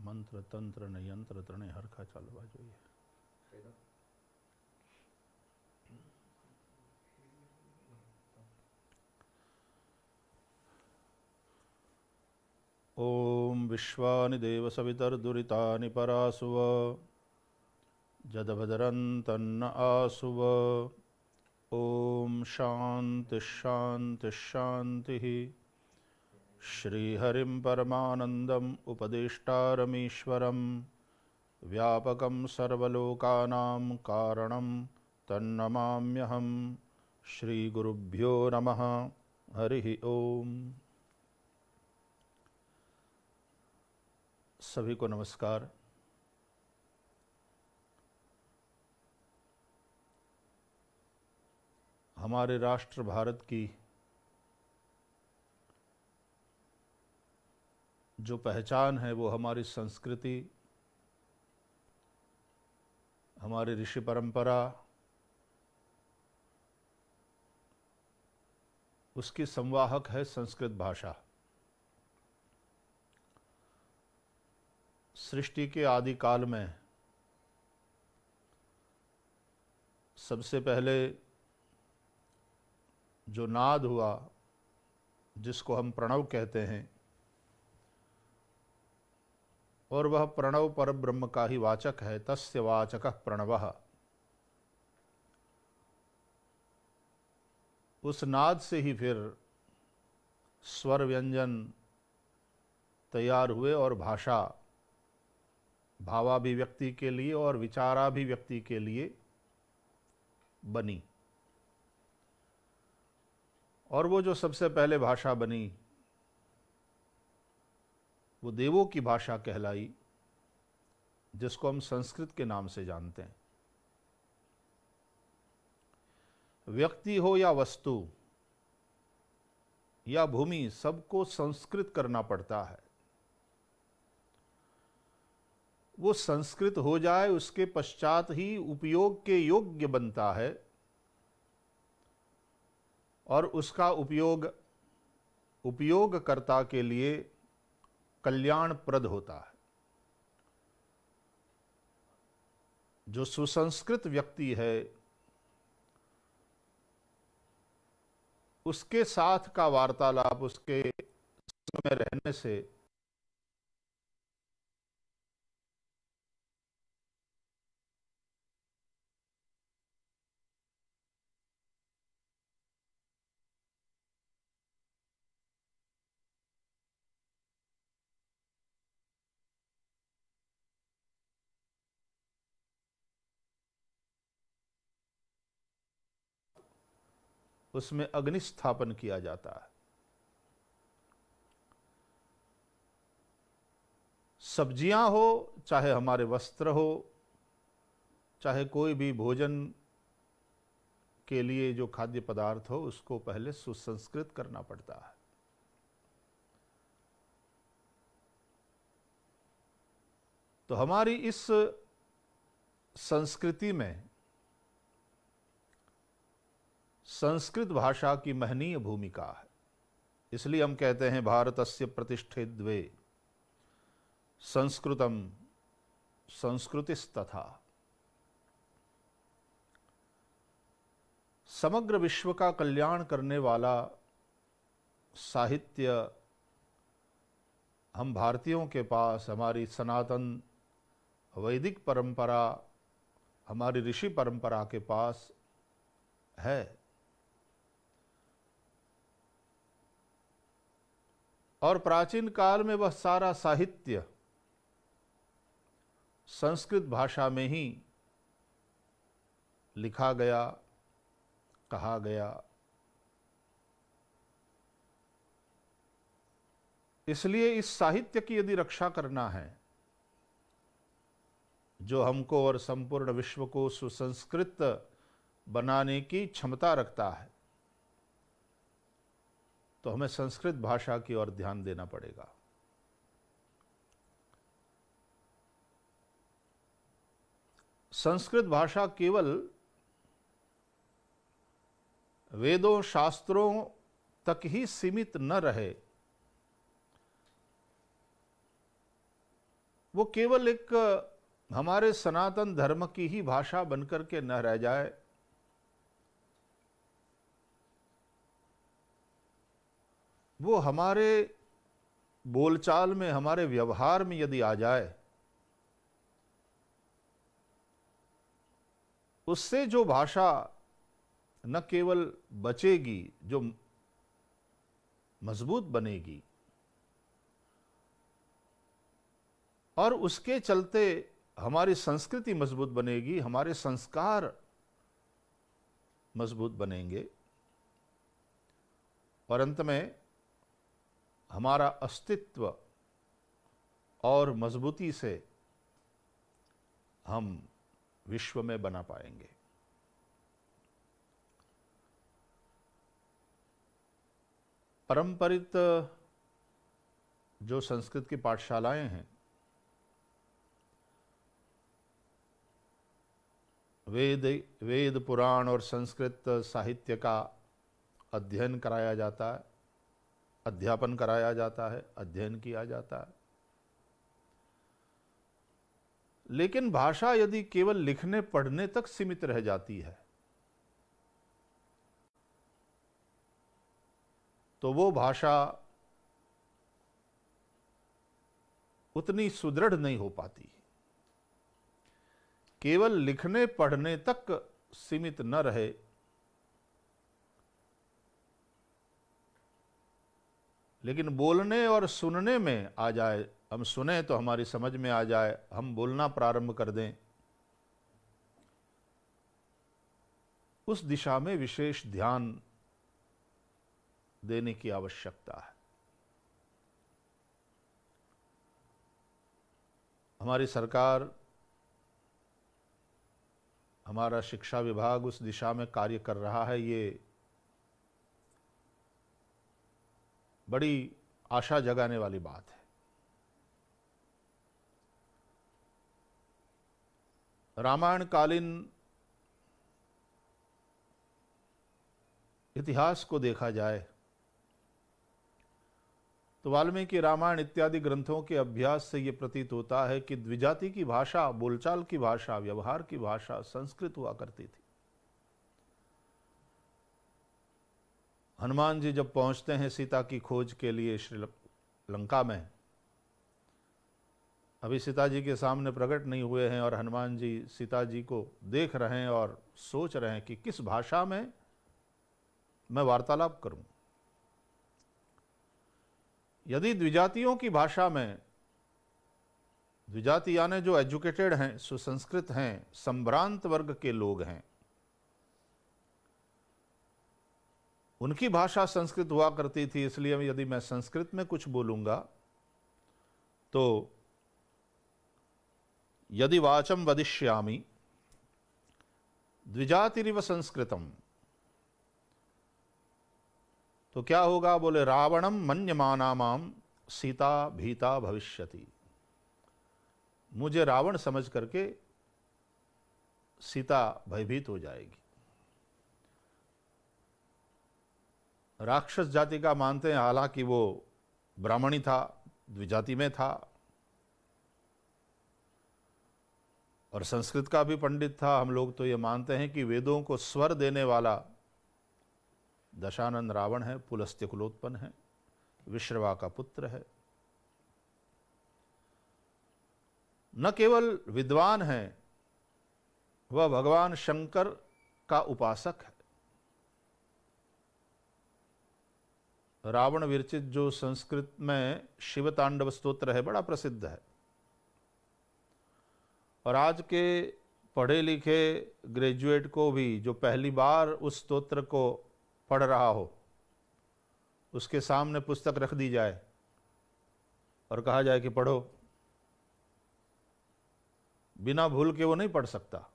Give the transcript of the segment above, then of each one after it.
मंत्र तंत्र ने यंत्र तृणे हरखा चालवा જોઈએ। ओम विश्वानि देव सवितर्दुरितानि परासुव जदभदरन्तन्न आसुव। ओम शांति शांति शांति। श्रीहरिं परमानंदम् उपदेष्टारमीश्वरं व्यापकं सर्वलोकानां कारणं तन्नमाम्यहं। श्रीगुरुभ्यो नमः। हरि ओम। सभी को नमस्कार। हमारे राष्ट्र भारत की जो पहचान है वो हमारी संस्कृति, हमारी ऋषि परंपरा, उसकी संवाहक है संस्कृत भाषा। सृष्टि के आदि काल में सबसे पहले जो नाद हुआ, जिसको हम प्रणव कहते हैं, और वह प्रणव परब्रह्म का ही वाचक है। तस्य वाचकः प्रणवः। उस नाद से ही फिर स्वर व्यंजन तैयार हुए और भाषा भावाभिव्यक्ति के लिए और विचाराभिव्यक्ति के लिए बनी। और वो जो सबसे पहले भाषा बनी वो देवों की भाषा कहलाई, जिसको हम संस्कृत के नाम से जानते हैं। व्यक्ति हो या वस्तु या भूमि, सबको संस्कृत करना पड़ता है। वो संस्कृत हो जाए उसके पश्चात ही उपयोग के योग्य बनता है और उसका उपयोगकर्ता के लिए कल्याणप्रद होता है। जो सुसंस्कृत व्यक्ति है उसके साथ का वार्तालाप, उसके संग में रहने से उसमें अग्नि स्थापन किया जाता है। सब्जियां हो, चाहे हमारे वस्त्र हो, चाहे कोई भी भोजन के लिए जो खाद्य पदार्थ हो, उसको पहले सुसंस्कृत करना पड़ता है। तो हमारी इस संस्कृति में संस्कृत भाषा की महनीय भूमिका है। इसलिए हम कहते हैं भारतस्य प्रतिष्ठे द्वे संस्कृतम संस्कृतिस्तथा। समग्र विश्व का कल्याण करने वाला साहित्य हम भारतीयों के पास, हमारी सनातन वैदिक परंपरा, हमारी ऋषि परंपरा के पास है। और प्राचीन काल में वह सारा साहित्य संस्कृत भाषा में ही लिखा गया, कहा गया। इसलिए इस साहित्य की यदि रक्षा करना है, जो हमको और संपूर्ण विश्व को सुसंस्कृत बनाने की क्षमता रखता है, तो हमें संस्कृत भाषा की ओर ध्यान देना पड़ेगा। संस्कृत भाषा केवल वेदों शास्त्रों तक ही सीमित न रहे, वो केवल एक हमारे सनातन धर्म की ही भाषा बनकर के न रह जाए, वो हमारे बोलचाल में, हमारे व्यवहार में यदि आ जाए, उससे जो भाषा न केवल बचेगी, जो मजबूत बनेगी, और उसके चलते हमारी संस्कृति मजबूत बनेगी, हमारे संस्कार मजबूत बनेंगे, और अंत में हमारा अस्तित्व और मजबूती से हम विश्व में बना पाएंगे। परंपरित जो संस्कृत की पाठशालाएं हैं, वेद पुराण और संस्कृत साहित्य का अध्ययन कराया जाता है, अध्यापन कराया जाता है, अध्ययन किया जाता है। लेकिन भाषा यदि केवल लिखने पढ़ने तक सीमित रह जाती है, तो वो भाषा उतनी सुदृढ़ नहीं हो पाती। केवल लिखने पढ़ने तक सीमित न रहे, लेकिन बोलने और सुनने में आ जाए, हम सुने तो हमारी समझ में आ जाए, हम बोलना प्रारंभ कर दें, उस दिशा में विशेष ध्यान देने की आवश्यकता है। हमारी सरकार, हमारा शिक्षा विभाग उस दिशा में कार्य कर रहा है। ये बड़ी आशा जगाने वाली बात है। रामायण कालीन इतिहास को देखा जाए तो वाल्मीकि रामायण इत्यादि ग्रंथों के अभ्यास से ये प्रतीत होता है कि द्विजाति की भाषा, बोलचाल की भाषा, व्यवहार की भाषा संस्कृत हुआ करती थी। हनुमान जी जब पहुंचते हैं सीता की खोज के लिए श्रीलंका में, अभी सीता जी के सामने प्रकट नहीं हुए हैं और हनुमान जी सीता जी को देख रहे हैं और सोच रहे हैं कि किस भाषा में मैं वार्तालाप करूं। यदि द्विजातियों की भाषा में, द्विजाति यानी जो एजुकेटेड हैं, सुसंस्कृत हैं, संभ्रांत वर्ग के लोग हैं, उनकी भाषा संस्कृत हुआ करती थी, इसलिए यदि मैं संस्कृत में कुछ बोलूंगा तो यदि वाचम वदिष्यामि द्विजातिरिव संस्कृतम, तो क्या होगा? बोले रावणम मन्यमाना माम सीता भीता भविष्यति। मुझे रावण समझ करके सीता भयभीत हो जाएगी। राक्षस जाति का मानते हैं, हालांकि वो ब्राह्मणी था, द्विजाति में था और संस्कृत का भी पंडित था। हम लोग तो ये मानते हैं कि वेदों को स्वर देने वाला दशानन रावण है, पुलस्त्य कुलोत्पन्न है, विश्रवा का पुत्र है। न केवल विद्वान है, वह भगवान शंकर का उपासक है। रावण विरचित जो संस्कृत में शिव तांडव स्तोत्र है, बड़ा प्रसिद्ध है, और आज के पढ़े लिखे ग्रेजुएट को भी जो पहली बार उस स्तोत्र को पढ़ रहा हो, उसके सामने पुस्तक रख दी जाए और कहा जाए कि पढ़ो, बिना भूल के वो नहीं पढ़ सकता।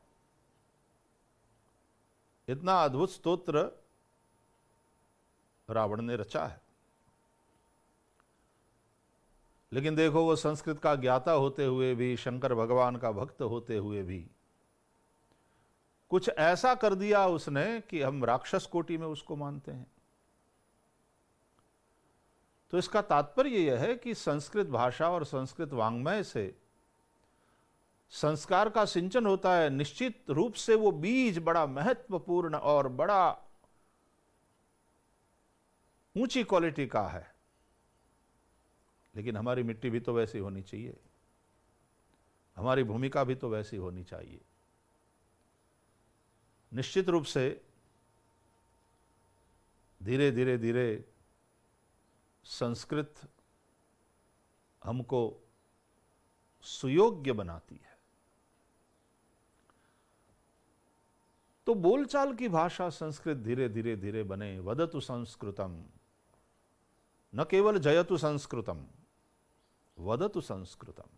इतना अद्भुत स्तोत्र रावण ने रचा है। लेकिन देखो, वो संस्कृत का ज्ञाता होते हुए भी, शंकर भगवान का भक्त होते हुए भी कुछ ऐसा कर दिया उसने कि हम राक्षस कोटि में उसको मानते हैं। तो इसका तात्पर्य यह है कि संस्कृत भाषा और संस्कृत वांग्मय से संस्कार का सिंचन होता है, निश्चित रूप से वो बीज बड़ा महत्वपूर्ण और बड़ा ऊंची क्वालिटी का है। लेकिन हमारी मिट्टी भी तो वैसी होनी चाहिए, हमारी भूमिका भी तो वैसी होनी चाहिए। निश्चित रूप से धीरे धीरे धीरे संस्कृत हमको सुयोग्य बनाती है। तो बोलचाल की भाषा संस्कृत धीरे धीरे धीरे बने। वदतु संस्कृतम, न केवल जयतु संस्कृतम, वदतु संस्कृतम।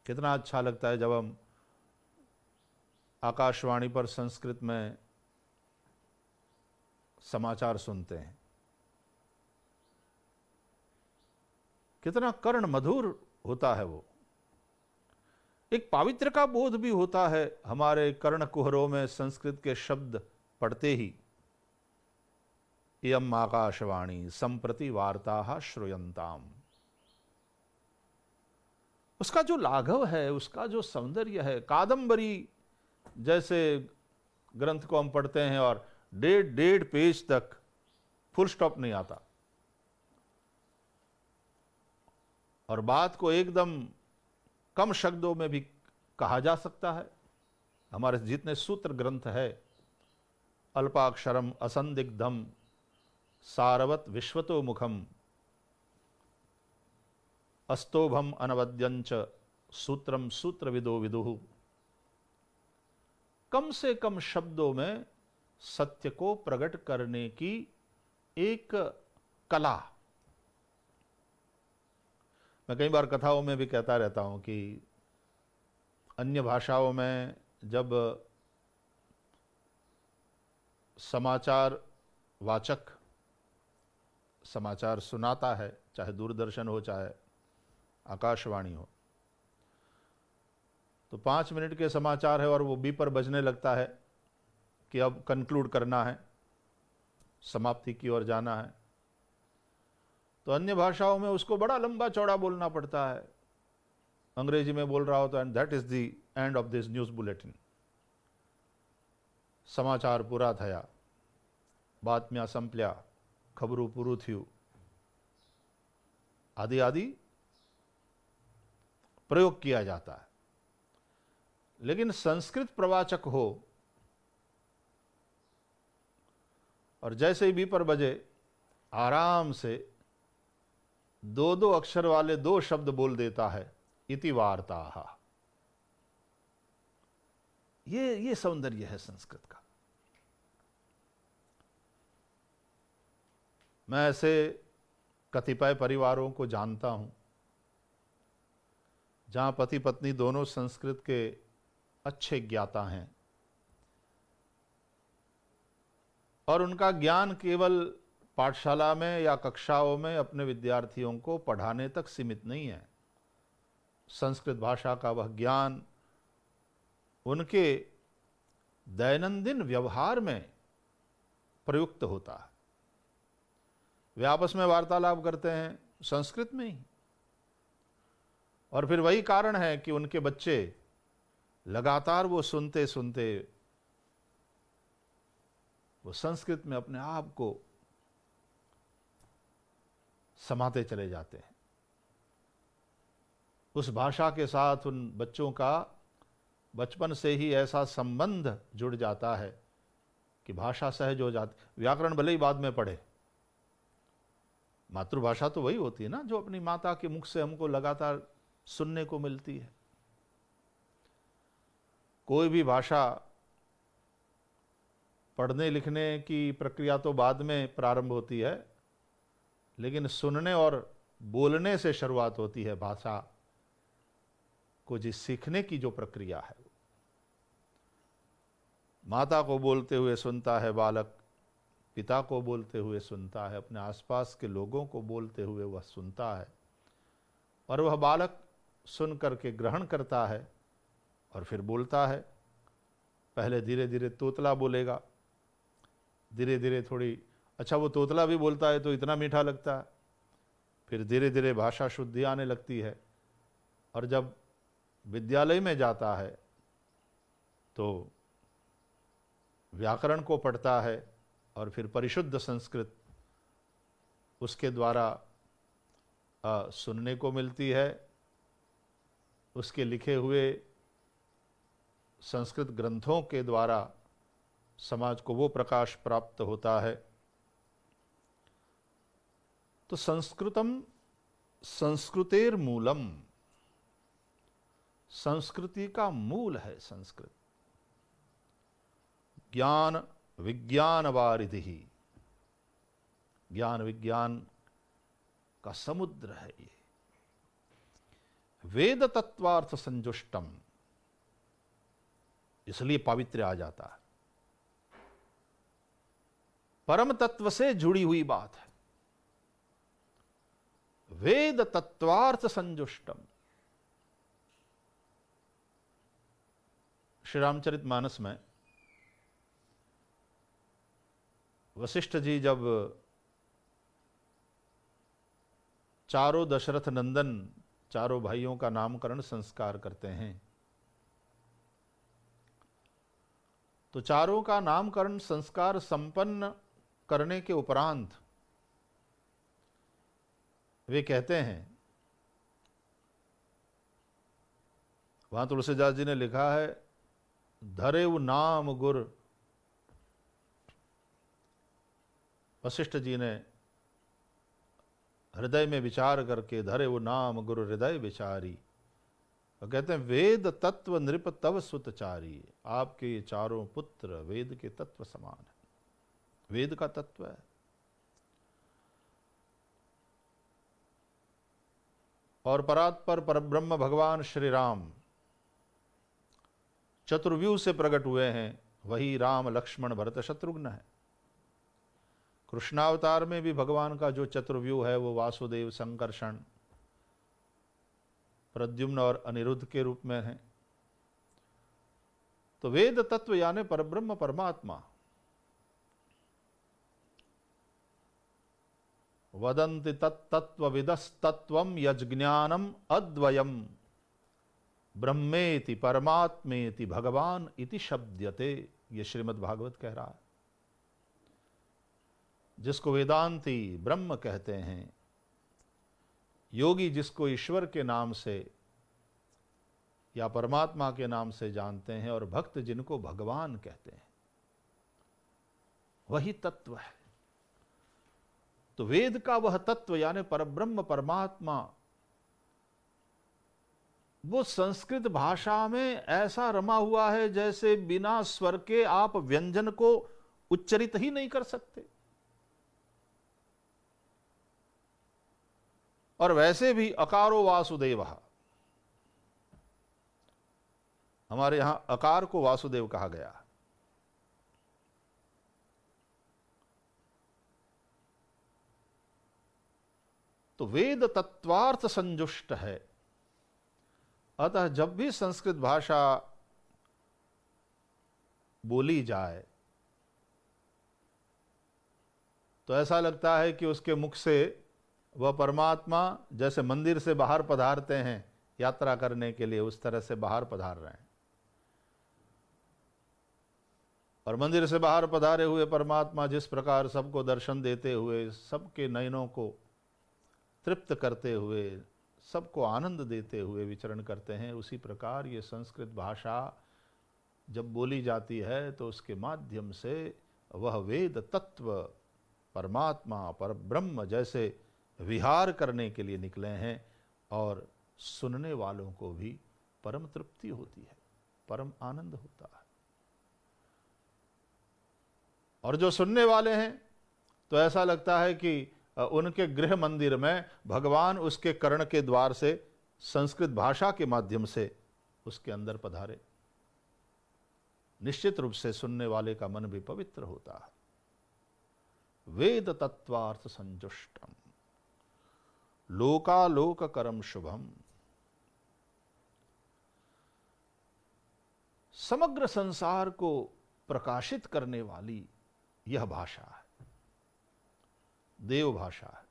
कितना अच्छा लगता है जब हम आकाशवाणी पर संस्कृत में समाचार सुनते हैं, कितना कर्ण मधुर होता है वो। एक पावित्र का बोध भी होता है हमारे कर्ण कुहरों में संस्कृत के शब्द पढ़ते ही। इयम् आकाशवाणी संप्रति वार्ताः श्रूयन्ताम्। उसका जो लाघव है, उसका जो सौंदर्य है, कादंबरी जैसे ग्रंथ को हम पढ़ते हैं और डेढ़ पेज तक फुल स्टॉप नहीं आता और बात को एकदम कम शब्दों में भी कहा जा सकता है। हमारे जितने सूत्र ग्रंथ है, अल्पाक्षरम असंदिग्धम सारवत विश्वतो मुखम अस्तोभम अनवद्यंच सूत्रम सूत्रविदो विदुः। कम से कम शब्दों में सत्य को प्रकट करने की एक कला। मैं कई बार कथाओं में भी कहता रहता हूं कि अन्य भाषाओं में जब समाचार वाचक समाचार सुनाता है, चाहे दूरदर्शन हो चाहे आकाशवाणी हो, तो 5 मिनट के समाचार है और वो बीपर बजने लगता है कि अब कंक्लूड करना है, समाप्ति की ओर जाना है। तो अन्य भाषाओं में उसको बड़ा लंबा चौड़ा बोलना पड़ता है। अंग्रेजी में बोल रहा हो तो and that is the end of this news bulletin, समाचार पूरा थया, बातम्या संपल्या, खबरू पूरू थयु, आदि आदि प्रयोग किया जाता है। लेकिन संस्कृत प्रवाचक हो और जैसे ही बीपर बजे आराम से 2-2 अक्षर वाले 2 शब्द बोल देता है, इति वार्ताः। ये सौंदर्य है संस्कृत का। मैं ऐसे कतिपय परिवारों को जानता हूं जहां पति पत्नी दोनों संस्कृत के अच्छे ज्ञाता हैं और उनका ज्ञान केवल पाठशाला में या कक्षाओं में अपने विद्यार्थियों को पढ़ाने तक सीमित नहीं है। संस्कृत भाषा का वह ज्ञान उनके दैनंदिन व्यवहार में प्रयुक्त होता है। वे आपस में वार्तालाप करते हैं संस्कृत में ही, और फिर वही कारण है कि उनके बच्चे लगातार वो सुनते सुनते वो संस्कृत में अपने आप को समाते चले जाते हैं। उस भाषा के साथ उन बच्चों का बचपन से ही ऐसा संबंध जुड़ जाता है कि भाषा सहज हो जाती। व्याकरण भले ही बाद में पढ़े, मातृभाषा तो वही होती है ना जो अपनी माता के मुख से हमको लगातार सुनने को मिलती है। कोई भी भाषा पढ़ने लिखने की प्रक्रिया तो बाद में प्रारंभ होती है, लेकिन सुनने और बोलने से शुरुआत होती है भाषा को जिस सीखने की जो प्रक्रिया है। माता को बोलते हुए सुनता है बालक, पिता को बोलते हुए सुनता है, अपने आसपास के लोगों को बोलते हुए वह सुनता है, और वह बालक सुन करके ग्रहण करता है और फिर बोलता है। पहले धीरे धीरे तोतला बोलेगा, धीरे धीरे थोड़ी, अच्छा वो तोतला भी बोलता है तो इतना मीठा लगता है, फिर धीरे धीरे भाषा शुद्धि आने लगती है, और जब विद्यालय में जाता है तो व्याकरण को पढ़ता है और फिर परिशुद्ध संस्कृत उसके द्वारा सुनने को मिलती है। उसके लिखे हुए संस्कृत ग्रंथों के द्वारा समाज को वो प्रकाश प्राप्त होता है। तो संस्कृतम संस्कृतेर मूलम, संस्कृति का मूल है संस्कृत। ज्ञान विज्ञान वारिधि, ज्ञान विज्ञान का समुद्र है ये। वेद तत्वार्थ संजुष्टम, इसलिए पावित्र्य आ जाता है। परम तत्व से जुड़ी हुई बात है। वेद तत्वार्थ संजुष्टम। श्री रामचरितमानस में वशिष्ठ जी जब चारों दशरथ नंदन चारों भाइयों का नामकरण संस्कार करते हैं, तो चारों का नामकरण संस्कार संपन्न करने के उपरांत वे कहते हैं, वहां तुलसीदास जी ने लिखा है, धरेव नाम गुर। वशिष्ठ जी ने हृदय में विचार करके धरेव नाम गुरु हृदय विचारी, और कहते हैं वेद तत्व नृप तव सुतचारी। आपके ये चारों पुत्र वेद के तत्व समान है, वेद का तत्व है। और परात्पर परब्रह्म भगवान श्री राम चतुर्व्यूह से प्रकट हुए हैं, वही राम लक्ष्मण भरत शत्रुघ्न है। कृष्णावतार में भी भगवान का जो चतुर्व्यूह है वो वासुदेव, संकर्षण, प्रद्युम्न और अनिरुद्ध के रूप में है। तो वेद तत्व यानी परब्रह्म परमात्मा। वदन्ति तत्त्वविदस्तत्त्वं यज्ञानम अद्वयम ब्रह्मेति परमात्मेति भगवान इति शब्द्यते। ये श्रीमद् भागवत कह रहा है। जिसको वेदांती ब्रह्म कहते हैं, योगी जिसको ईश्वर के नाम से या परमात्मा के नाम से जानते हैं, और भक्त जिनको भगवान कहते हैं, वही तत्व है। तो वेद का वह तत्व यानी परब्रह्म परमात्मा, वो संस्कृत भाषा में ऐसा रमा हुआ है जैसे बिना स्वर के आप व्यंजन को उच्चरित ही नहीं कर सकते। और वैसे भी अकारो वासुदेव, हमारे यहां अकार को वासुदेव कहा गया। तो वेद तत्वार्थ संजुष्ट है। अतः जब भी संस्कृत भाषा बोली जाए तो ऐसा लगता है कि उसके मुख से वह परमात्मा जैसे मंदिर से बाहर पधारते हैं यात्रा करने के लिए, उस तरह से बाहर पधार रहे हैं। और मंदिर से बाहर पधारे हुए परमात्मा जिस प्रकार सबको दर्शन देते हुए, सबके नयनों को तृप्त करते हुए, सबको आनंद देते हुए विचरण करते हैं, उसी प्रकार ये संस्कृत भाषा जब बोली जाती है तो उसके माध्यम से वह वेद तत्व परमात्मा परब्रह्म जैसे विहार करने के लिए निकले हैं, और सुनने वालों को भी परम तृप्ति होती है, परम आनंद होता है। और जो सुनने वाले हैं तो ऐसा लगता है कि उनके गृह मंदिर में भगवान उसके कर्ण के द्वार से संस्कृत भाषा के माध्यम से उसके अंदर पधारे। निश्चित रूप से सुनने वाले का मन भी पवित्र होता है। वेद तत्वार्थ संजुष्टम लोकालोक करम शुभम। समग्र संसार को प्रकाशित करने वाली यह भाषा है, देव भाषा है।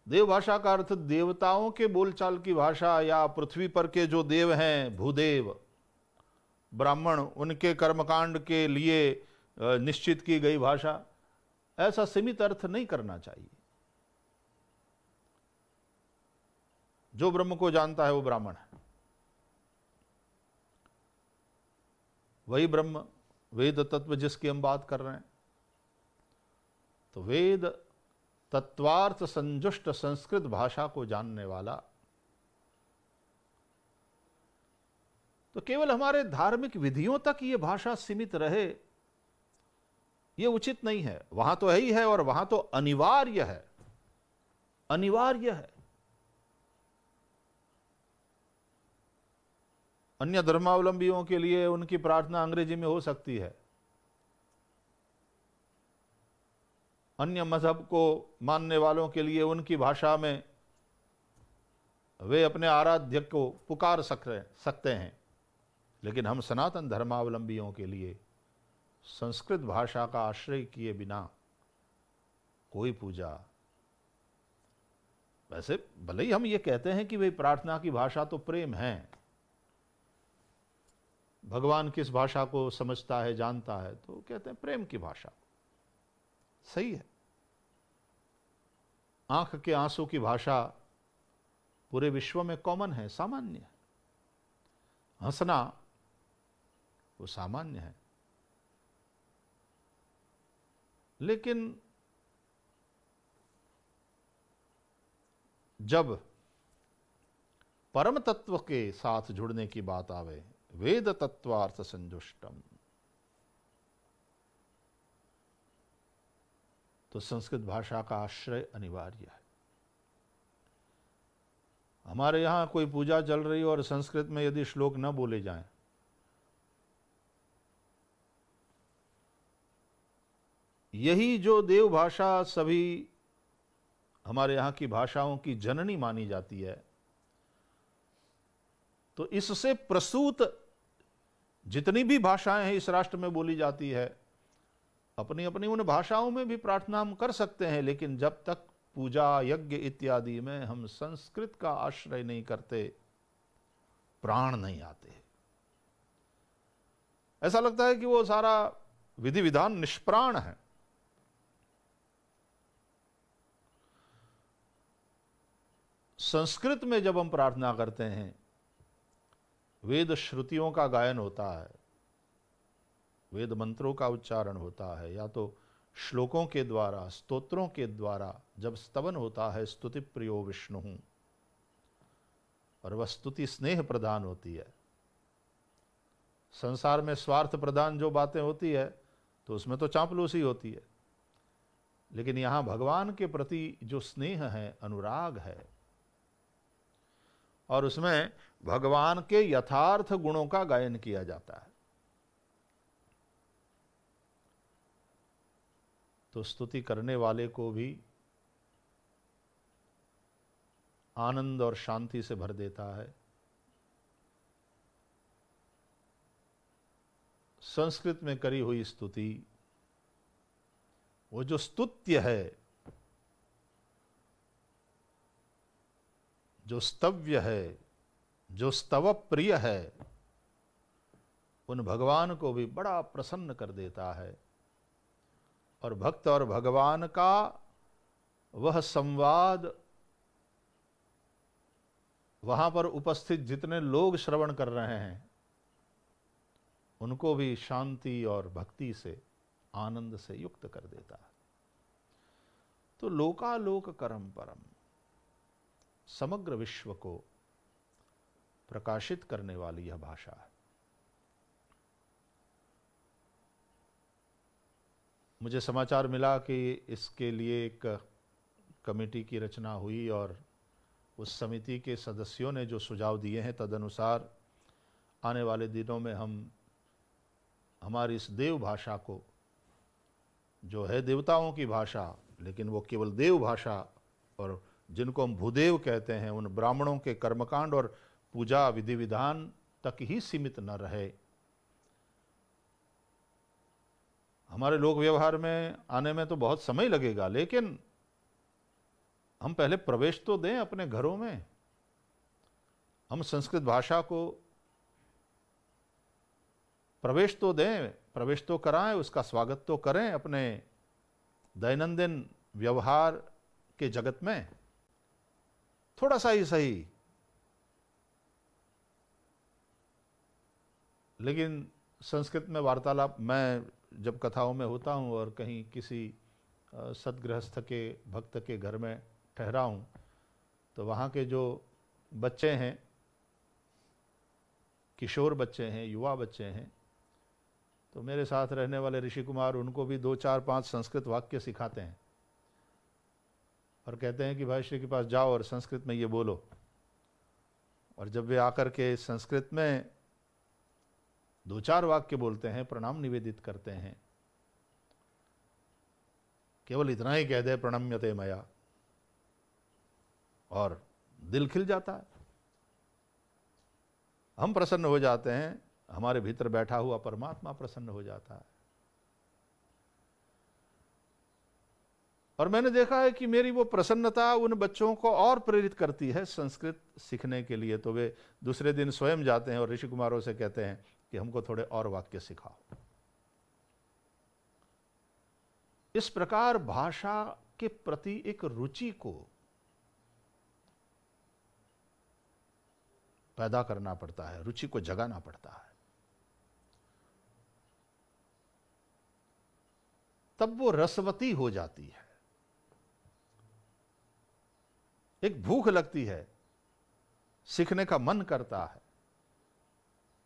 देव भाषा का अर्थ देवताओं के बोलचाल की भाषा, या पृथ्वी पर के जो देव हैं, भूदेव, ब्राह्मण, उनके कर्मकांड के लिए निश्चित की गई भाषा, ऐसा सीमित अर्थ नहीं करना चाहिए। जो ब्रह्म को जानता है वो ब्राह्मण है, वही ब्रह्म, वेद तत्व जिसकी हम बात कर रहे हैं। तो वेद तत्वार्थ संजुष्ट संस्कृत भाषा को जानने वाला, तो केवल हमारे धार्मिक विधियों तक ये भाषा सीमित रहे, ये उचित नहीं है। वहां तो है ही है, और वहां तो अनिवार्य है, अनिवार्य है। अन्य धर्मावलंबियों के लिए उनकी प्रार्थना अंग्रेजी में हो सकती है, अन्य मजहब को मानने वालों के लिए उनकी भाषा में वे अपने आराध्य को पुकार सकते हैं, लेकिन हम सनातन धर्मावलंबियों के लिए संस्कृत भाषा का आश्रय किए बिना कोई पूजा, वैसे भले ही हम ये कहते हैं कि वे प्रार्थना की भाषा तो प्रेम है, भगवान किस भाषा को समझता है, जानता है, तो कहते हैं प्रेम की भाषा, सही है। आंख के आंसू की भाषा पूरे विश्व में कॉमन है, सामान्य है। हंसना वो सामान्य है, लेकिन जब परम तत्व के साथ जुड़ने की बात आवे, वेद तत्वार्थ संजुष्टम, तो संस्कृत भाषा का आश्रय अनिवार्य है। हमारे यहां कोई पूजा चल रही हो और संस्कृत में यदि श्लोक न बोले जाएं, यही जो देव भाषा सभी हमारे यहाँ की भाषाओं की जननी मानी जाती है, तो इससे प्रसूत जितनी भी भाषाएं हैं इस राष्ट्र में बोली जाती है, अपनी अपनी उन भाषाओं में भी प्रार्थना हम कर सकते हैं, लेकिन जब तक पूजा यज्ञ इत्यादि में हम संस्कृत का आश्रय नहीं करते, प्राण नहीं आते। ऐसा लगता है कि वो सारा विधि विधान निष्प्राण है। संस्कृत में जब हम प्रार्थना करते हैं, वेद श्रुतियों का गायन होता है, वेद मंत्रों का उच्चारण होता है, या तो श्लोकों के द्वारा, स्तोत्रों के द्वारा जब स्तवन होता है, स्तुति प्रियो विष्णु, और वह स्तुति स्नेह प्रदान होती है। संसार में स्वार्थ प्रदान जो बातें होती है तो उसमें तो चांपलूसी होती है, लेकिन यहां भगवान के प्रति जो स्नेह है, अनुराग है, और उसमें भगवान के यथार्थ गुणों का गायन किया जाता है, तो स्तुति करने वाले को भी आनंद और शांति से भर देता है। संस्कृत में करी हुई स्तुति, वो जो स्तुत्य है, जो स्तव्य है, जो स्तव प्रिय है, उन भगवान को भी बड़ा प्रसन्न कर देता है। और भक्त और भगवान का वह संवाद, वहां पर उपस्थित जितने लोग श्रवण कर रहे हैं, उनको भी शांति और भक्ति से, आनंद से युक्त कर देता है। तो लोकालोक करम परम, समग्र विश्व को प्रकाशित करने वाली यह भाषा है। मुझे समाचार मिला कि इसके लिए एक कमेटी की रचना हुई, और उस समिति के सदस्यों ने जो सुझाव दिए हैं, तदनुसार आने वाले दिनों में हम हमारी इस देव भाषा को, जो है देवताओं की भाषा, लेकिन वो केवल देव भाषा, और जिनको हम भूदेव कहते हैं, उन ब्राह्मणों के कर्मकांड और पूजा विधि विधान तक ही सीमित न रहे। हमारे लोक व्यवहार में आने में तो बहुत समय लगेगा, लेकिन हम पहले प्रवेश तो दें अपने घरों में, हम संस्कृत भाषा को प्रवेश तो दें, प्रवेश तो कराएं, उसका स्वागत तो करें अपने दैनंदिन व्यवहार के जगत में, थोड़ा सा ही सही। लेकिन संस्कृत में वार्तालाप, मैं जब कथाओं में होता हूँ और कहीं किसी सदगृहस्थ के भक्त के घर में ठहरा हूँ, तो वहाँ के जो बच्चे हैं, किशोर बच्चे हैं, युवा बच्चे हैं, तो मेरे साथ रहने वाले ऋषि कुमार उनको भी 2, 4, 5 संस्कृत वाक्य सिखाते हैं और कहते हैं कि भाई श्री के पास जाओ और संस्कृत में ये बोलो। और जब वे आकर के संस्कृत में 2, 4 वाक्य बोलते हैं, प्रणाम निवेदित करते हैं, केवल इतना ही कह दे प्रणम्यते मया, और दिल खिल जाता है, हम प्रसन्न हो जाते हैं, हमारे भीतर बैठा हुआ परमात्मा प्रसन्न हो जाता है। और मैंने देखा है कि मेरी वो प्रसन्नता उन बच्चों को और प्रेरित करती है संस्कृत सीखने के लिए। तो वे दूसरे दिन स्वयं जाते हैं और ऋषि कुमारों से कहते हैं कि हमको थोड़े और वाक्य सिखाओ। इस प्रकार भाषा के प्रति एक रुचि को पैदा करना पड़ता है, रुचि को जगाना पड़ता है, तब वो रसवती हो जाती है। एक भूख लगती है, सीखने का मन करता है,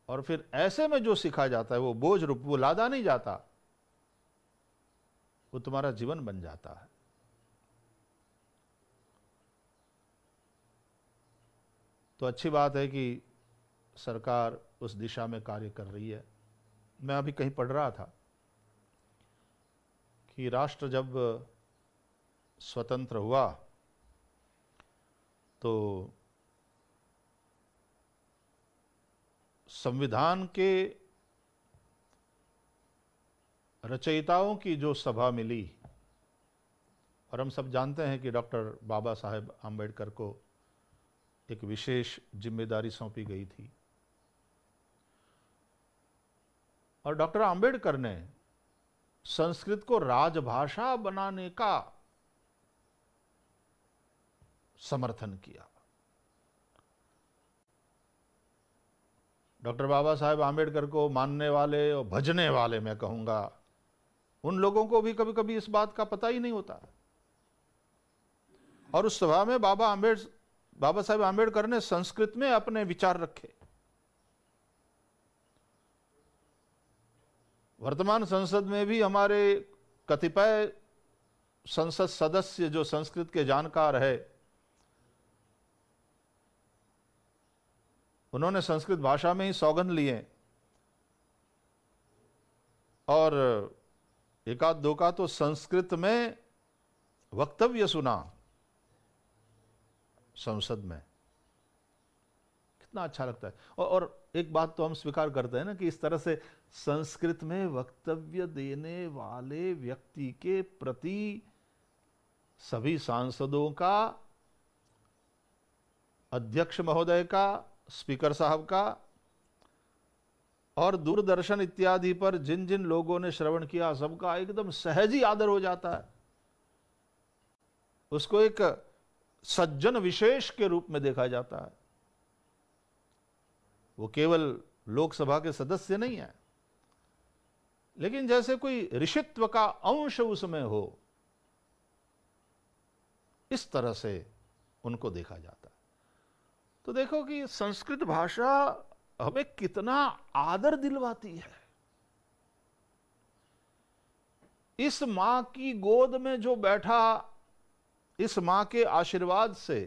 और फिर ऐसे में जो सीखा जाता है वो बोझ रूप, वो लादा नहीं जाता, वो तुम्हारा जीवन बन जाता है। तो अच्छी बात है कि सरकार उस दिशा में कार्य कर रही है। मैं अभी कहीं पढ़ रहा था कि राष्ट्र जब स्वतंत्र हुआ तो संविधान के रचयिताओं की जो सभा मिली, और हम सब जानते हैं कि डॉक्टर बाबा साहेब आम्बेडकर को एक विशेष जिम्मेदारी सौंपी गई थी, और डॉक्टर आम्बेडकर ने संस्कृत को राजभाषा बनाने का समर्थन किया। डॉक्टर बाबा साहेब आम्बेडकर को मानने वाले और भजने वाले, मैं कहूंगा, उन लोगों को भी कभी कभी इस बात का पता ही नहीं होता। और उस सभा में बाबा साहेब आम्बेडकर ने संस्कृत में अपने विचार रखे। वर्तमान संसद में भी हमारे कतिपय संसद सदस्य जो संस्कृत के जानकार है, उन्होंने संस्कृत भाषा में ही सौगंध लिए, और एकाध दो का तो संस्कृत में वक्तव्य सुना संसद में। कितना अच्छा लगता है। और एक बात तो हम स्वीकार करते हैं ना कि इस तरह से संस्कृत में वक्तव्य देने वाले व्यक्ति के प्रति सभी सांसदों का, अध्यक्ष महोदय का, स्पीकर साहब का, और दूरदर्शन इत्यादि पर जिन जिन लोगों ने श्रवण किया, सबका एकदम सहज ही आदर हो जाता है। उसको एक सज्जन विशेष के रूप में देखा जाता है। वो केवल लोकसभा के सदस्य नहीं है, लेकिन जैसे कोई ऋषित्व का अंश उसमें हो, इस तरह से उनको देखा जाता है। तो देखो कि संस्कृत भाषा हमें कितना आदर दिलवाती है। इस मां की गोद में जो बैठा, इस मां के आशीर्वाद से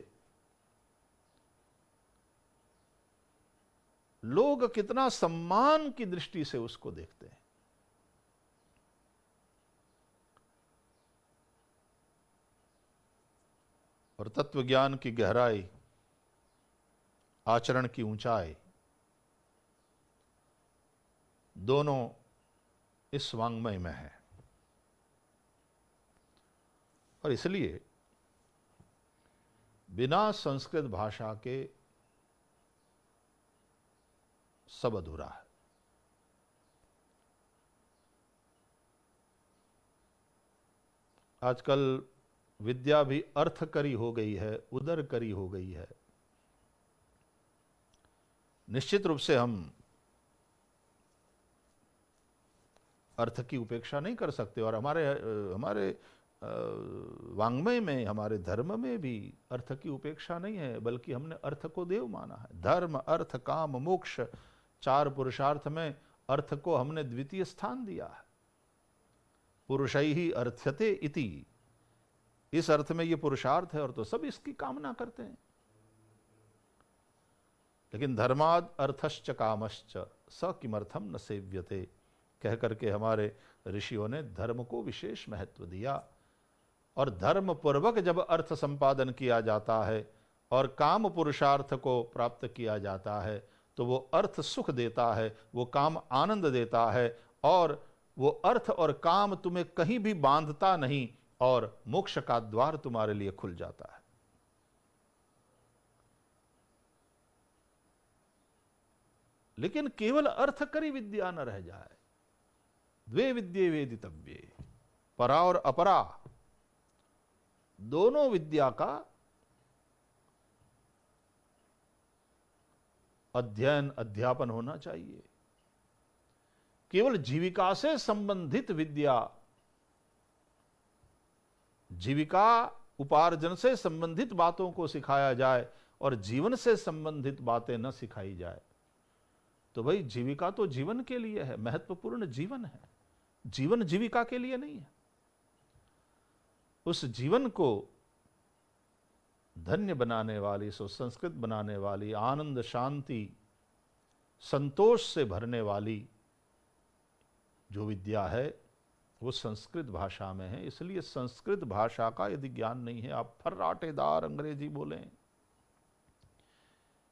लोग कितना सम्मान की दृष्टि से उसको देखते हैं। और तत्व ज्ञान की गहराई, आचरण की ऊंचाई, दोनों इस वांग्मय में है। और इसलिए बिना संस्कृत भाषा के सब अधूरा है। आजकल विद्या भी अर्थकरी हो गई है, उदरकरी हो गई है। निश्चित रूप से हम अर्थ की उपेक्षा नहीं कर सकते, और हमारे वांग्मय में, हमारे धर्म में भी अर्थ की उपेक्षा नहीं है, बल्कि हमने अर्थ को देव माना है। धर्म, अर्थ, काम, मोक्ष, 4 पुरुषार्थ में अर्थ को हमने द्वितीय स्थान दिया है। पुरुषैहि अर्थ्यते इति, इस अर्थ में ये पुरुषार्थ है, और तो सब इसकी कामना करते हैं। लेकिन धर्माद अर्थश्च कामश्च स किमर्थम न सेव्यते कह करके हमारे ऋषियों ने धर्म को विशेष महत्व दिया। और धर्म पूर्वक जब अर्थ संपादन किया जाता है और काम पुरुषार्थ को प्राप्त किया जाता है, तो वो अर्थ सुख देता है, वो काम आनंद देता है, और वो अर्थ और काम तुम्हें कहीं भी बांधता नहीं, और मोक्ष का द्वार तुम्हारे लिए खुल जाता है। लेकिन केवल अर्थकरी विद्या न रह जाए। द्वे विद्ये वेदितव्ये, परा और अपरा, दोनों विद्या का अध्ययन अध्यापन होना चाहिए। केवल जीविका से संबंधित विद्या, जीविका उपार्जन से संबंधित बातों को सिखाया जाए और जीवन से संबंधित बातें न सिखाई जाए, तो भाई जीविका तो जीवन के लिए है, महत्वपूर्ण जीवन है, जीवन जीविका के लिए नहीं है। उस जीवन को धन्य बनाने वाली, सुसंस्कृत बनाने वाली, आनंद, शांति, संतोष से भरने वाली जो विद्या है वो संस्कृत भाषा में है। इसलिए संस्कृत भाषा का यदि ज्ञान नहीं है, आप फर्राटेदार अंग्रेजी बोलें,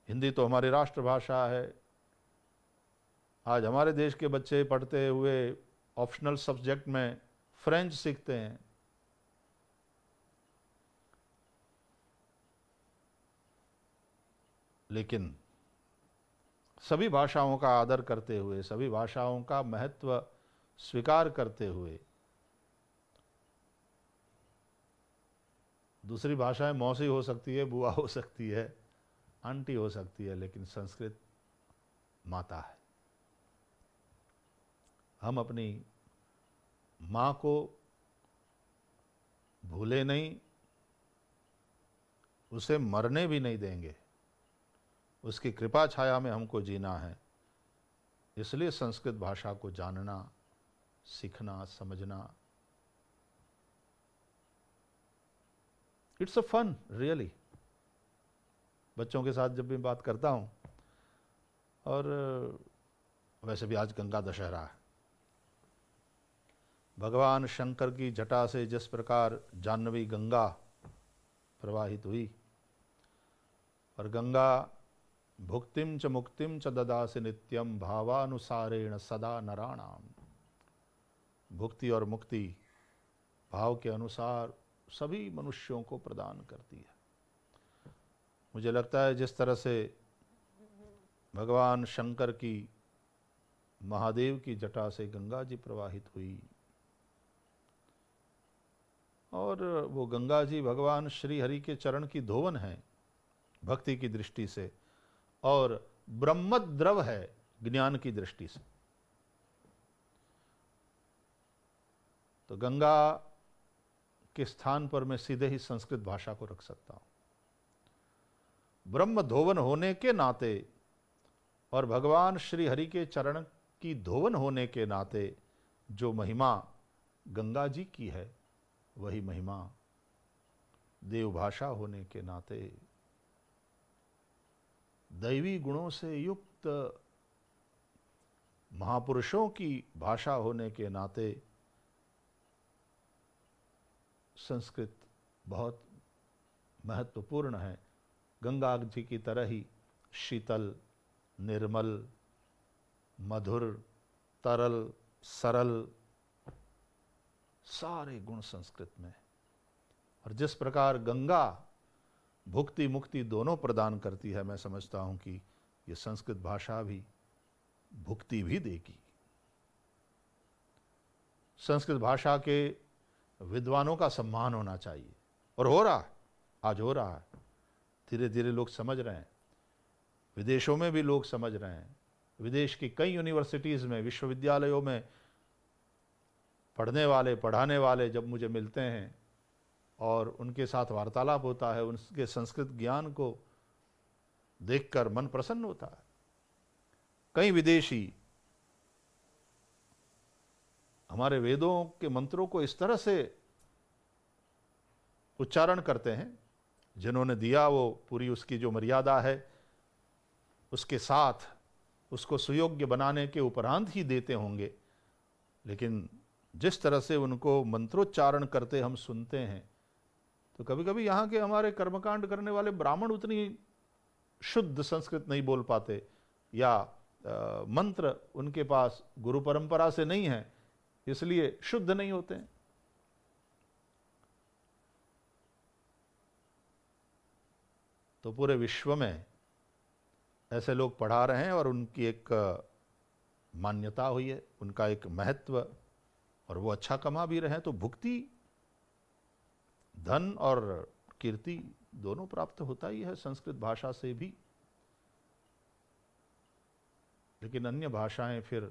हिंदी तो हमारी राष्ट्रभाषा है। आज हमारे देश के बच्चे पढ़ते हुए ऑप्शनल सब्जेक्ट में फ्रेंच सीखते हैं। लेकिन सभी भाषाओं का आदर करते हुए, सभी भाषाओं का महत्व स्वीकार करते हुए, दूसरी भाषाएं मौसी हो सकती है, बुआ हो सकती है, आंटी हो सकती है, लेकिन संस्कृत माता है। हम अपनी माँ को भूले नहीं, उसे मरने भी नहीं देंगे, उसकी कृपा छाया में हमको जीना है। इसलिए संस्कृत भाषा को जानना, सीखना, समझना, इट्स अ फन रियली। बच्चों के साथ जब भी बात करता हूँ, और वैसे भी आज गंगा दशहरा है, भगवान शंकर की जटा से जिस प्रकार जाह्नवी गंगा प्रवाहित हुई, और गंगा भुक्तिम च मुक्तिम च ददासि नित्यम भावानुसारेण सदा नराणाम, भुक्ति और मुक्ति भाव के अनुसार सभी मनुष्यों को प्रदान करती है। मुझे लगता है जिस तरह से भगवान शंकर की, महादेव की जटा से गंगा जी प्रवाहित हुई, और वो गंगा जी भगवान श्री हरि के चरण की धोवन है भक्ति की दृष्टि से, और ब्रह्मद्रव है ज्ञान की दृष्टि से। तो गंगा के स्थान पर मैं सीधे ही संस्कृत भाषा को रख सकता हूं। ब्रह्म धोवन होने के नाते और भगवान श्री हरि के चरण की धोवन होने के नाते जो महिमा गंगा जी की है, वही महिमा देव भाषा होने के नाते, दैवी गुणों से युक्त महापुरुषों की भाषा होने के नाते संस्कृत बहुत महत्वपूर्ण है। गंगा जी की तरह ही शीतल, निर्मल, मधुर, तरल, सरल, सारे गुण संस्कृत में। और जिस प्रकार गंगा भुक्ति मुक्ति दोनों प्रदान करती है। मैं समझता हूं कि ये संस्कृत भाषा भी भुक्ति भी देगी। संस्कृत भाषा के विद्वानों का सम्मान होना चाहिए, और हो रहा है, आज हो रहा है। धीरे धीरे लोग समझ रहे हैं, विदेशों में भी लोग समझ रहे हैं। विदेश की कई यूनिवर्सिटीज़ में, विश्वविद्यालयों में पढ़ने वाले, पढ़ाने वाले जब मुझे मिलते हैं और उनके साथ वार्तालाप होता है, उनके संस्कृत ज्ञान को देखकर मन प्रसन्न होता है। कई विदेशी हमारे वेदों के मंत्रों को इस तरह से उच्चारण करते हैं, जिन्होंने दिया वो पूरी उसकी जो मर्यादा है उसके साथ उसको सुयोग्य बनाने के उपरांत ही देते होंगे, लेकिन जिस तरह से उनको मंत्रोच्चारण करते हम सुनते हैं, तो कभी कभी यहाँ के हमारे कर्मकांड करने वाले ब्राह्मण उतनी शुद्ध संस्कृत नहीं बोल पाते, या मंत्र उनके पास गुरु परंपरा से नहीं है, इसलिए शुद्ध नहीं होते हैं। तो पूरे विश्व में ऐसे लोग पढ़ा रहे हैं और उनकी एक मान्यता हुई है, उनका एक महत्व, और वो अच्छा कमा भी रहे हैं। तो भुक्ति, धन और कीर्ति दोनों प्राप्त होता ही है संस्कृत भाषा से भी। लेकिन अन्य भाषाएं फिर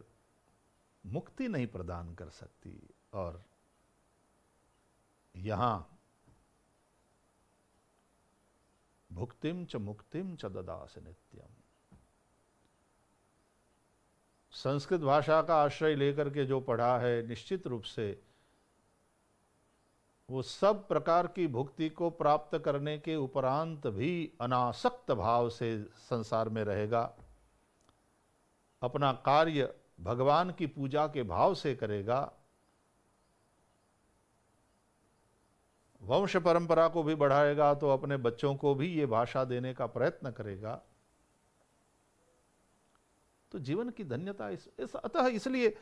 मुक्ति नहीं प्रदान कर सकती, और यहां भुक्तिम च मुक्तिम च ददास नित्यम। संस्कृत भाषा का आश्रय लेकर के जो पढ़ा है, निश्चित रूप से वो सब प्रकार की भुक्ति को प्राप्त करने के उपरांत भी अनासक्त भाव से संसार में रहेगा, अपना कार्य भगवान की पूजा के भाव से करेगा, वंश परंपरा को भी बढ़ाएगा, तो अपने बच्चों को भी ये भाषा देने का प्रयत्न करेगा। तो जीवन की धन्यता अतः इसलिए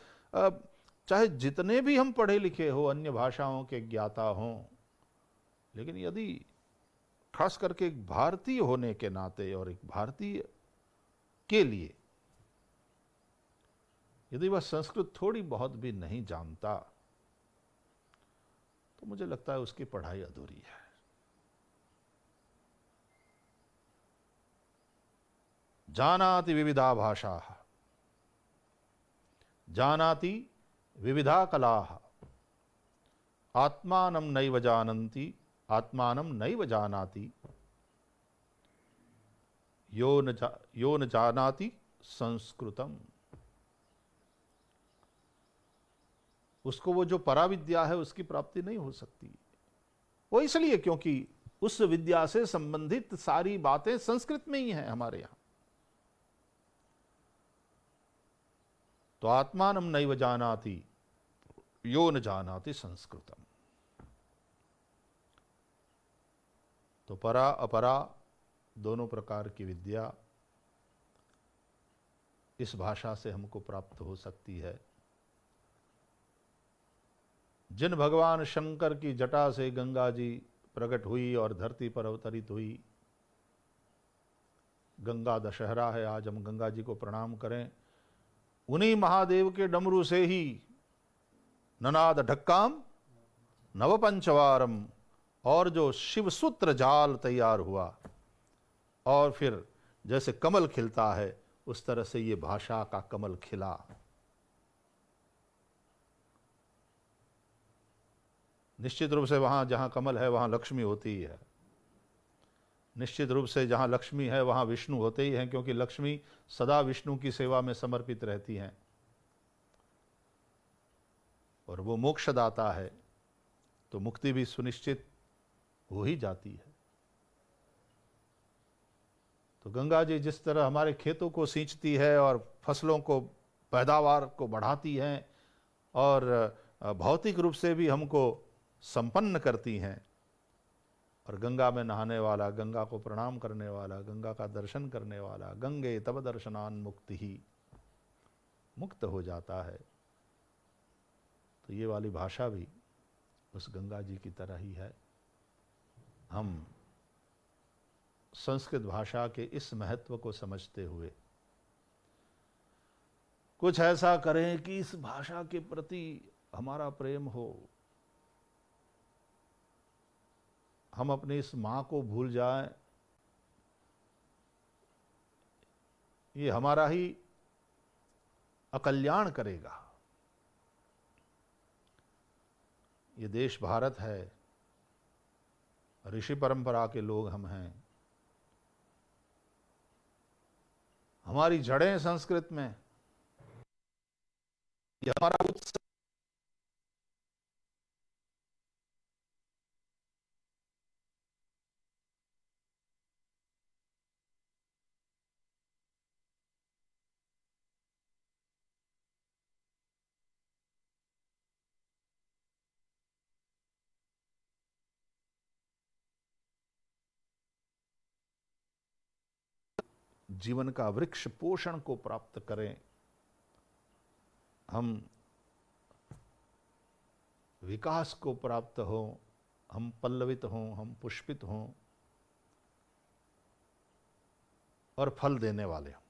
चाहे जितने भी हम पढ़े लिखे हो, अन्य भाषाओं के ज्ञाता हों, लेकिन यदि खास करके एक भारतीय होने के नाते और एक भारतीय के लिए यदि वह संस्कृत थोड़ी बहुत भी नहीं जानता, तो मुझे लगता है उसकी पढ़ाई अधूरी है। जानाति विविधा भाषा, जानाति विविधा कला, आत्मानं नैव जानन्ति आत्मानं नैव जानाति, यो न जानाति संस्कृतम। उसको वो जो पराविद्या है उसकी प्राप्ति नहीं हो सकती। वो इसलिए क्योंकि उस विद्या से संबंधित सारी बातें संस्कृत में ही हैं हमारे यहां। तो आत्मानं नैव जानाति यो न जानाति संस्कृतम। तो परा अपरा दोनों प्रकार की विद्या इस भाषा से हमको प्राप्त हो सकती है। जिन भगवान शंकर की जटा से गंगा जी प्रकट हुई और धरती पर अवतरित हुई, गंगा दशहरा है, आज हम गंगा जी को प्रणाम करें। उन्हीं महादेव के डमरू से ही ननाद ढक्काम नवपंचवारम, और जो शिव सूत्र जाल तैयार हुआ, और फिर जैसे कमल खिलता है उस तरह से ये भाषा का कमल खिला। निश्चित रूप से वहाँ जहाँ कमल है वहाँ लक्ष्मी होती ही है, निश्चित रूप से जहाँ लक्ष्मी है वहाँ विष्णु होते ही हैं, क्योंकि लक्ष्मी सदा विष्णु की सेवा में समर्पित रहती हैं और वो मोक्षदाता है, तो मुक्ति भी सुनिश्चित हो ही जाती है। तो गंगा जी जिस तरह हमारे खेतों को सींचती है और फसलों को, पैदावार को बढ़ाती हैं, और भौतिक रूप से भी हमको संपन्न करती हैं, और गंगा में नहाने वाला, गंगा को प्रणाम करने वाला, गंगा का दर्शन करने वाला, गंगे तब दर्शनान मुक्ति ही, मुक्त हो जाता है। तो ये वाली भाषा भी उस गंगा जी की तरह ही है। हम संस्कृत भाषा के इस महत्व को समझते हुए कुछ ऐसा करें कि इस भाषा के प्रति हमारा प्रेम हो, हम अपनी इस माँ को भूल जाएं, ये हमारा ही अकल्याण करेगा। ये देश भारत है, ऋषि परंपरा के लोग हम हैं, हमारी जड़ें संस्कृत में, ये हमारा उत्सव। जीवन का वृक्ष पोषण को प्राप्त करें, हम विकास को प्राप्त हो, हम पल्लवित हों, हम पुष्पित हों और फल देने वाले हों,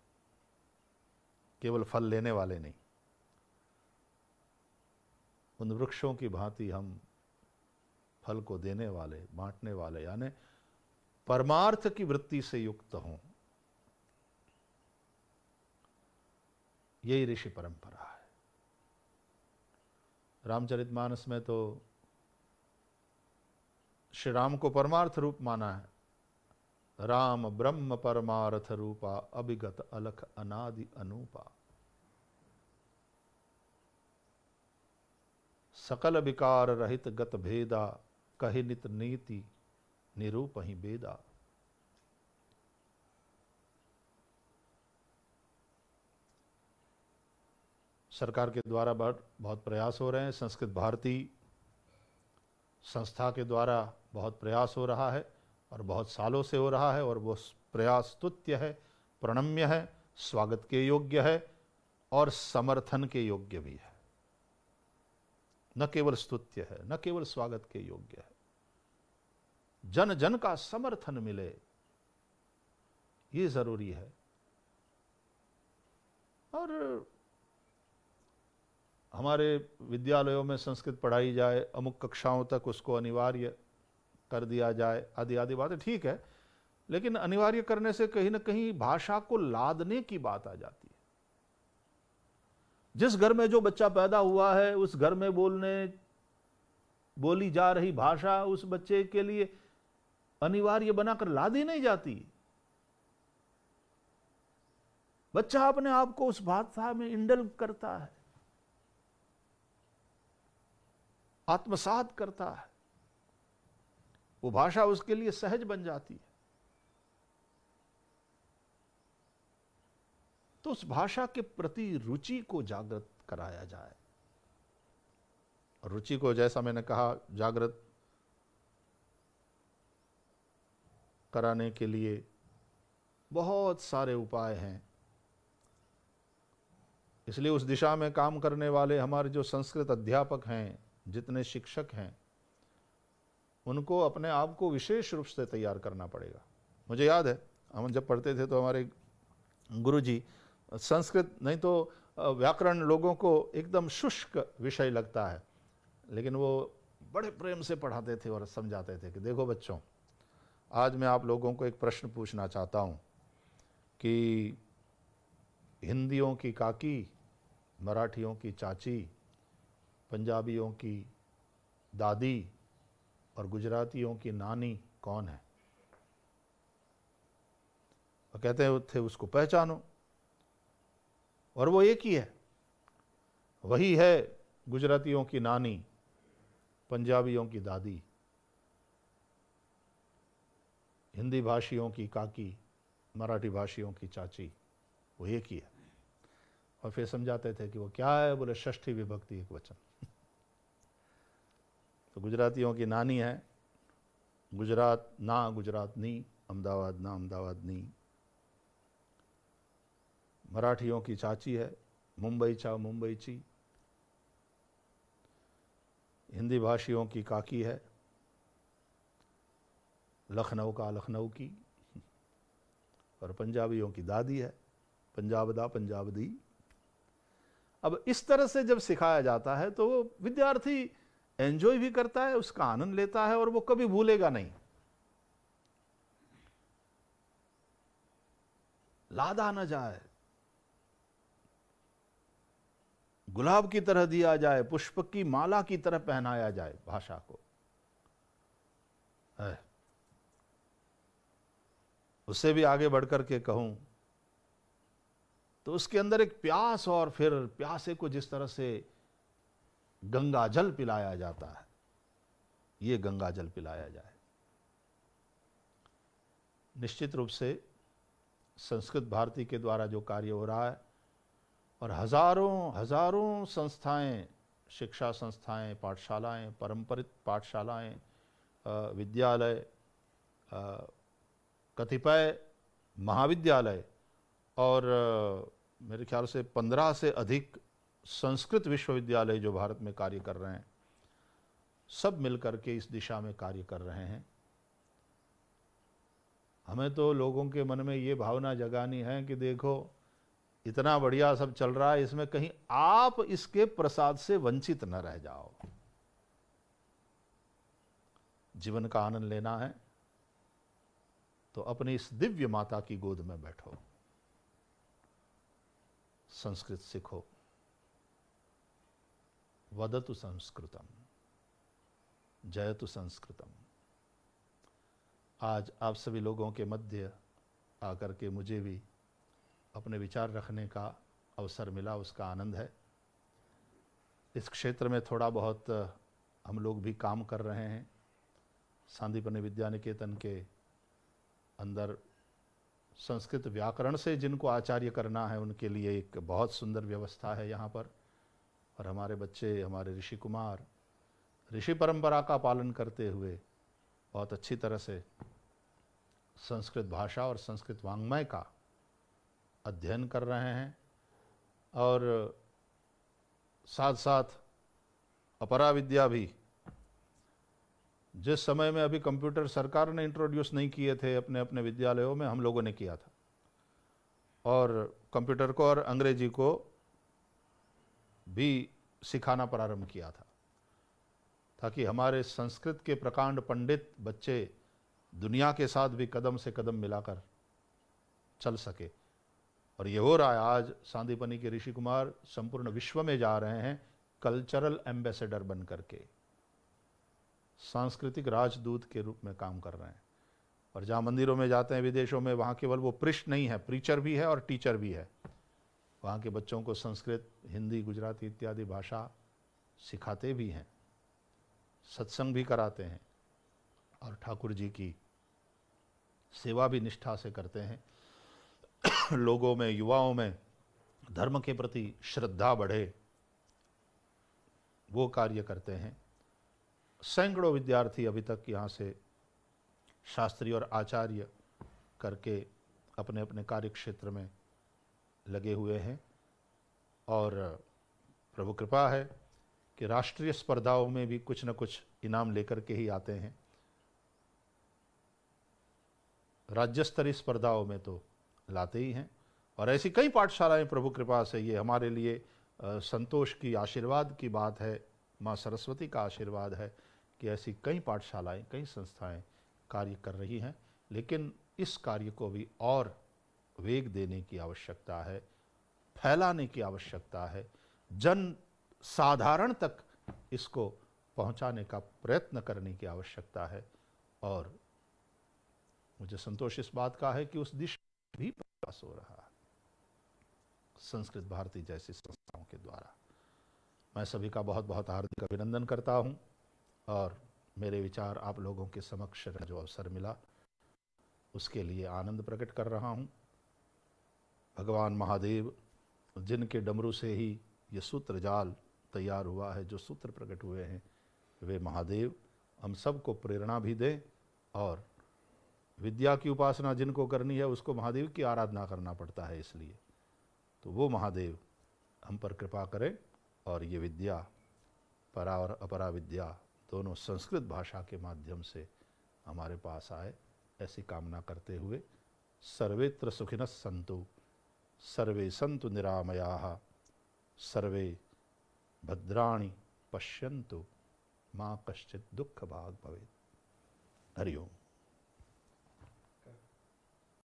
केवल फल लेने वाले नहीं। उन वृक्षों की भांति हम फल को देने वाले, बांटने वाले, यानी परमार्थ की वृत्ति से युक्त हों। यही ऋषि परंपरा है। रामचरितमानस में तो श्री राम को परमार्थ रूप माना है। राम ब्रह्म परमार्थ रूपा, अभिगत अलख अनादि अनूपा। सकल विकार रहित गत भेदा, कहि नित नीति निरूप ही बेदा। सरकार के द्वारा बहुत प्रयास हो रहे हैं, संस्कृत भारती संस्था के द्वारा बहुत प्रयास हो रहा है और बहुत सालों से हो रहा है, और वो प्रयास स्तुत्य है, प्रणम्य है, स्वागत के योग्य है और समर्थन के योग्य भी है। न केवल स्तुत्य है, न केवल स्वागत के योग्य है, जन जन का समर्थन मिले, ये जरूरी है। और हमारे विद्यालयों में संस्कृत पढ़ाई जाए, अमुक कक्षाओं तक उसको अनिवार्य कर दिया जाए, आदि आदि बातें ठीक है, लेकिन अनिवार्य करने से कहीं ना कहीं भाषा को लादने की बात आ जाती है। जिस घर में जो बच्चा पैदा हुआ है, उस घर में बोली जा रही भाषा उस बच्चे के लिए अनिवार्य बनाकर लादी नहीं जाती। बच्चा अपने आप को उस भाषा में इंडल्व करता है, आत्मसात करता है, वो भाषा उसके लिए सहज बन जाती है। तो उस भाषा के प्रति रुचि को जागृत कराया जाए। रुचि को, जैसा मैंने कहा, जागृत कराने के लिए बहुत सारे उपाय हैं। इसलिए उस दिशा में काम करने वाले हमारे जो संस्कृत अध्यापक हैं, जितने शिक्षक हैं, उनको अपने आप को विशेष रूप से तैयार करना पड़ेगा। मुझे याद है, हम जब पढ़ते थे तो हमारे गुरुजी, संस्कृत नहीं तो व्याकरण लोगों को एकदम शुष्क विषय लगता है, लेकिन वो बड़े प्रेम से पढ़ाते थे और समझाते थे कि देखो बच्चों, आज मैं आप लोगों को एक प्रश्न पूछना चाहता हूँ कि हिंदियों की काकी, मराठियों की चाची, पंजाबियों की दादी और गुजरातियों की नानी कौन है? वो कहते थे उसको पहचानो, और वो एक ही है, वही है गुजरातियों की नानी, पंजाबियों की दादी, हिंदी भाषियों की काकी, मराठी भाषियों की चाची, वो एक ही है। और फिर समझाते थे कि वो क्या है, बोले षष्ठी विभक्ति एक वचन। तो गुजरातियों की नानी है गुजरात ना गुजरातनी, अहमदाबाद ना अहमदाबादनी। मराठियों की चाची है मुंबई चा मुंबईची। हिंदी भाषियों की काकी है लखनऊ का लखनऊ की। और पंजाबियों की दादी है, पंजाब दा पंजाब दी। अब इस तरह से जब सिखाया जाता है तो विद्यार्थी एंजॉय भी करता है, उसका आनंद लेता है और वो कभी भूलेगा नहीं। लादा न जाए, गुलाब की तरह दिया जाए, पुष्प की माला की तरह पहनाया जाए भाषा को। है उससे भी आगे बढ़कर के कहूं तो उसके अंदर एक प्यास, और फिर प्यासे को जिस तरह से गंगा जल पिलाया जाता है, ये गंगा जल पिलाया जाए। निश्चित रूप से संस्कृत भारती के द्वारा जो कार्य हो रहा है, और हजारों हजारों संस्थाएं, शिक्षा संस्थाएं, पाठशालाएं, पारंपरिक पाठशालाएं, विद्यालय, कतिपय महाविद्यालय और मेरे ख्याल से 15 से अधिक संस्कृत विश्वविद्यालय जो भारत में कार्य कर रहे हैं, सब मिलकर के इस दिशा में कार्य कर रहे हैं। हमें तो लोगों के मन में ये भावना जगानी है कि देखो इतना बढ़िया सब चल रहा है, इसमें कहीं आप इसके प्रसाद से वंचित न रह जाओ। जीवन का आनंद लेना है तो अपनी इस दिव्य माता की गोद में बैठो, संस्कृत सीखो। वदतु संस्कृतम, जयतु संस्कृतम। आज आप सभी लोगों के मध्य आकर के मुझे भी अपने विचार रखने का अवसर मिला, उसका आनंद है। इस क्षेत्र में थोड़ा बहुत हम लोग भी काम कर रहे हैं। सांदीपनि विद्या निकेतन के अंदर संस्कृत व्याकरण से जिनको आचार्य करना है उनके लिए एक बहुत सुंदर व्यवस्था है यहाँ पर। और हमारे बच्चे, हमारे ऋषि कुमार ऋषि परंपरा का पालन करते हुए बहुत अच्छी तरह से संस्कृत भाषा और संस्कृत वाङ्मय का अध्ययन कर रहे हैं। और साथ साथ अपरा विद्या भी, जिस समय में अभी कंप्यूटर सरकार ने इंट्रोड्यूस नहीं किए थे अपने अपने विद्यालयों में, हम लोगों ने किया था। और कंप्यूटर को और अंग्रेजी को भी सिखाना प्रारंभ किया था, ताकि हमारे संस्कृत के प्रकांड पंडित बच्चे दुनिया के साथ भी कदम से कदम मिलाकर चल सके। और ये हो रहा है। आज सांदीपनि के ऋषि कुमार संपूर्ण विश्व में जा रहे हैं कल्चरल एम्बेसडर बन करके, सांस्कृतिक राजदूत के रूप में काम कर रहे हैं। और जहाँ मंदिरों में जाते हैं विदेशों में, वहाँ केवल वो प्रिस्ट नहीं है, प्रीचर भी है और टीचर भी है। वहाँ के बच्चों को संस्कृत, हिंदी, गुजराती इत्यादि भाषा सिखाते भी हैं, सत्संग भी कराते हैं और ठाकुर जी की सेवा भी निष्ठा से करते हैं। लोगों में, युवाओं में धर्म के प्रति श्रद्धा बढ़े, वो कार्य करते हैं। सैकड़ों विद्यार्थी अभी तक यहाँ से शास्त्री और आचार्य करके अपने अपने कार्य क्षेत्र में लगे हुए हैं। और प्रभु कृपा है कि राष्ट्रीय स्पर्धाओं में भी कुछ न कुछ इनाम लेकर के ही आते हैं। राज्य स्तरीय स्पर्धाओं में तो लाते ही हैं। और ऐसी कई पाठशालाएं प्रभु कृपा से, ये हमारे लिए संतोष की, आशीर्वाद की बात है, माँ सरस्वती का आशीर्वाद है कि ऐसी कई पाठशालाएं, कई संस्थाएं कार्य कर रही हैं। लेकिन इस कार्य को भी और वेग देने की आवश्यकता है, फैलाने की आवश्यकता है, जन साधारण तक इसको पहुंचाने का प्रयत्न करने की आवश्यकता है। और मुझे संतोष इस बात का है कि उस दिशा भी प्रयास हो रहा है संस्कृत भारती जैसी संस्थाओं के द्वारा। मैं सभी का बहुत बहुत हार्दिक अभिनंदन करता हूं। और मेरे विचार आप लोगों के समक्ष जो अवसर मिला उसके लिए आनंद प्रकट कर रहा हूं। भगवान महादेव, जिनके डमरू से ही ये सूत्र जाल तैयार हुआ है, जो सूत्र प्रकट हुए हैं, वे महादेव हम सबको प्रेरणा भी दें। और विद्या की उपासना जिनको करनी है उसको महादेव की आराधना करना पड़ता है, इसलिए तो वो महादेव हम पर कृपा करें और ये विद्या, परा और अपरा विद्या दोनों संस्कृत भाषा के माध्यम से हमारे पास आए, ऐसी कामना करते हुए सर्वेत्र सुखिनः सन्तु, सर्वे सन्तु निरामयाः, सर्वे भद्राणि पश्यन्तु, मा कश्चित् दुःखभाग् भवेत्। हरि ओम।